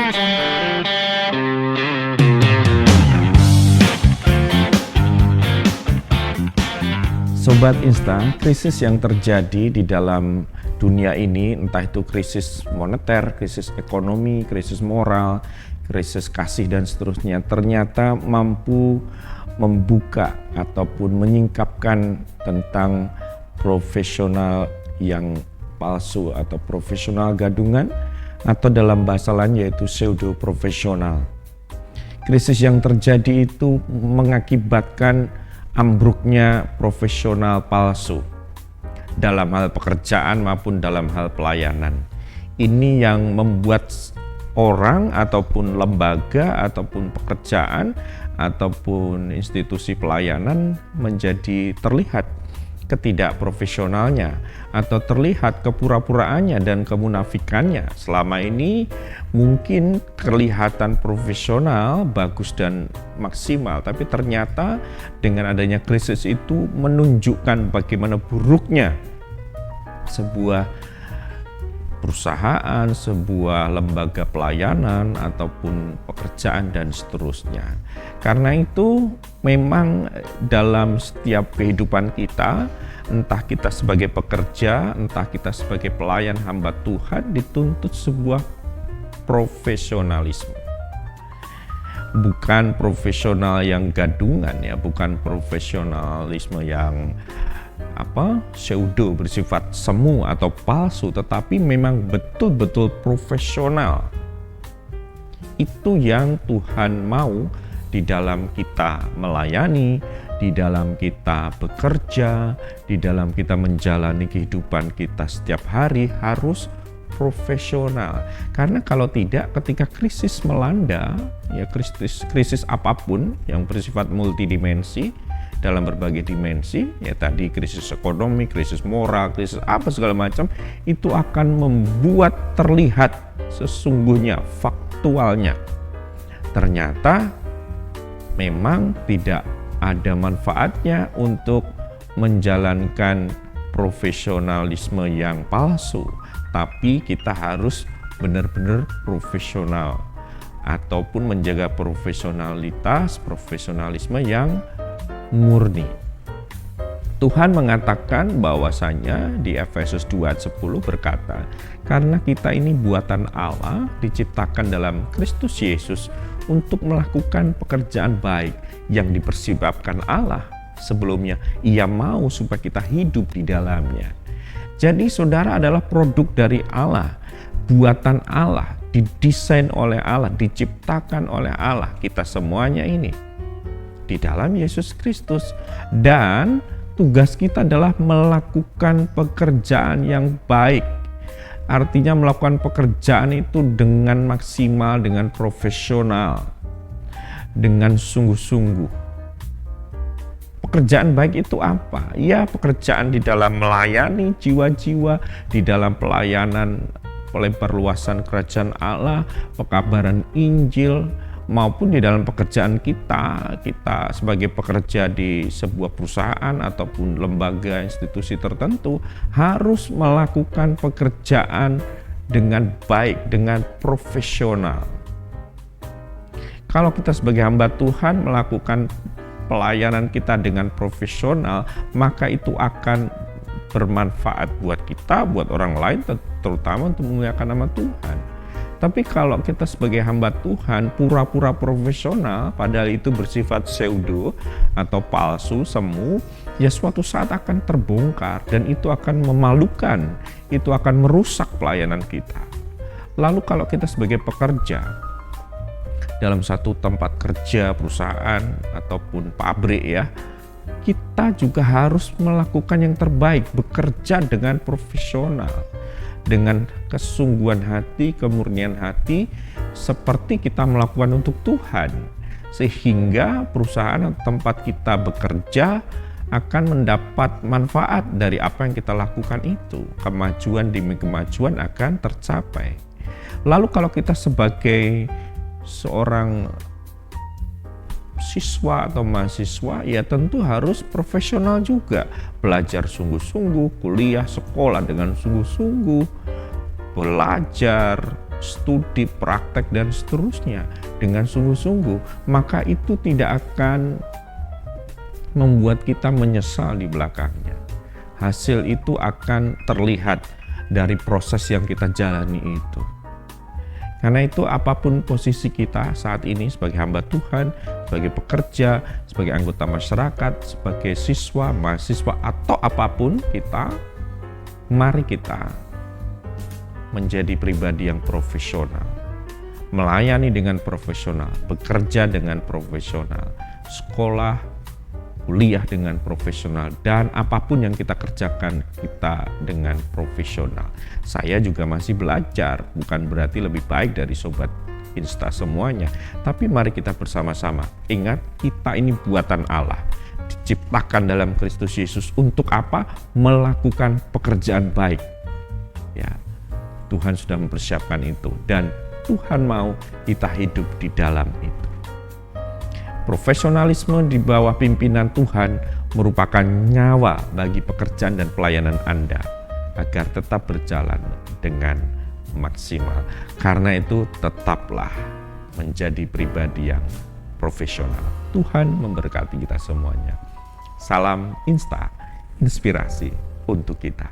Sobat Insta, krisis yang terjadi di dalam dunia ini, entah itu krisis moneter, krisis ekonomi, krisis moral, krisis kasih dan seterusnya, ternyata mampu membuka ataupun menyingkapkan tentang profesional yang palsu atau profesional gadungan, atau dalam bahasa lain yaitu pseudo profesional. Krisis yang terjadi itu mengakibatkan ambruknya profesional palsu dalam hal pekerjaan maupun dalam hal pelayanan. Ini yang membuat orang ataupun lembaga ataupun pekerjaan ataupun institusi pelayanan menjadi terlihat ketidakprofesionalnya atau terlihat kepura-puraannya dan kemunafikannya. Selama ini mungkin kelihatan profesional, bagus dan maksimal, tapi ternyata dengan adanya krisis itu menunjukkan bagaimana buruknya sebuah perusahaan, sebuah lembaga pelayanan ataupun pekerjaan dan seterusnya. Karena itu memang dalam setiap kehidupan kita, entah kita sebagai pekerja, entah kita sebagai pelayan hamba Tuhan, dituntut sebuah profesionalisme. Bukan profesional yang gadungan ya, bukan profesionalisme yang pseudo, bersifat semu atau palsu, tetapi memang betul-betul profesional. Itu yang Tuhan mau di dalam kita melayani, di dalam kita bekerja, di dalam kita menjalani kehidupan kita setiap hari harus profesional. Karena kalau tidak, ketika krisis melanda, ya krisis apapun yang bersifat multidimensi, dalam berbagai dimensi, ya tadi krisis ekonomi, krisis moral, krisis apa segala macam, itu akan membuat terlihat sesungguhnya faktualnya ternyata memang tidak ada manfaatnya untuk menjalankan profesionalisme yang palsu, tapi kita harus benar-benar profesional ataupun menjaga profesionalisme yang murni. Tuhan mengatakan bahwasanya di Efesus 2:10 berkata, karena kita ini buatan Allah, diciptakan dalam Kristus Yesus untuk melakukan pekerjaan baik yang dipersebabkan Allah sebelumnya Ia mau supaya kita hidup di dalamnya. Jadi saudara adalah produk dari Allah, buatan Allah, didesain oleh Allah, diciptakan oleh Allah. Kita semuanya ini di dalam Yesus Kristus, dan tugas kita adalah melakukan pekerjaan yang baik. Artinya melakukan pekerjaan itu dengan maksimal, dengan profesional, dengan sungguh-sungguh. Pekerjaan baik itu apa? Ya, pekerjaan di dalam melayani jiwa-jiwa, di dalam pelayanan pelebarluasan kerajaan Allah, pekabaran Injil, maupun di dalam pekerjaan kita sebagai pekerja di sebuah perusahaan ataupun lembaga institusi tertentu harus melakukan pekerjaan dengan baik, dengan profesional. Kalau kita sebagai hamba Tuhan melakukan pelayanan kita dengan profesional, maka itu akan bermanfaat buat kita, buat orang lain, terutama untuk memuliakan nama Tuhan. Tapi kalau kita sebagai hamba Tuhan pura-pura profesional, padahal itu bersifat pseudo atau palsu, semu, ya suatu saat akan terbongkar dan itu akan memalukan, itu akan merusak pelayanan kita. Lalu kalau kita sebagai pekerja dalam satu tempat kerja, perusahaan ataupun pabrik ya, kita juga harus melakukan yang terbaik, bekerja dengan profesional, dengan kesungguhan hati, kemurnian hati, seperti kita melakukan untuk Tuhan, sehingga perusahaan atau tempat kita bekerja akan mendapat manfaat dari apa yang kita lakukan itu. Kemajuan demi kemajuan akan tercapai. Lalu kalau kita sebagai seorang siswa atau mahasiswa, ya tentu harus profesional juga, belajar sungguh-sungguh, kuliah, sekolah dengan sungguh-sungguh, belajar studi, praktek, dan seterusnya dengan sungguh-sungguh, maka itu tidak akan membuat kita menyesal di belakangnya. Hasil itu akan terlihat dari proses yang kita jalani itu. Karena itu apapun posisi kita saat ini sebagai hamba Tuhan, sebagai pekerja, sebagai anggota masyarakat, sebagai siswa, mahasiswa, atau apapun kita, mari kita menjadi pribadi yang profesional, melayani dengan profesional, bekerja dengan profesional, sekolah, kuliah dengan profesional, dan apapun yang kita kerjakan kita dengan profesional. Saya juga masih belajar, bukan berarti lebih baik dari Sobat Insta semuanya, tapi mari kita bersama-sama ingat, kita ini buatan Allah, diciptakan dalam Kristus Yesus untuk apa? Melakukan pekerjaan baik. Ya, Tuhan sudah mempersiapkan itu, dan Tuhan mau kita hidup di dalam itu. Profesionalisme di bawah pimpinan Tuhan merupakan nyawa bagi pekerjaan dan pelayanan Anda agar tetap berjalan dengan maksimal. Karena itu tetaplah menjadi pribadi yang profesional. Tuhan memberkati kita semuanya. Salam Insta, inspirasi untuk kita.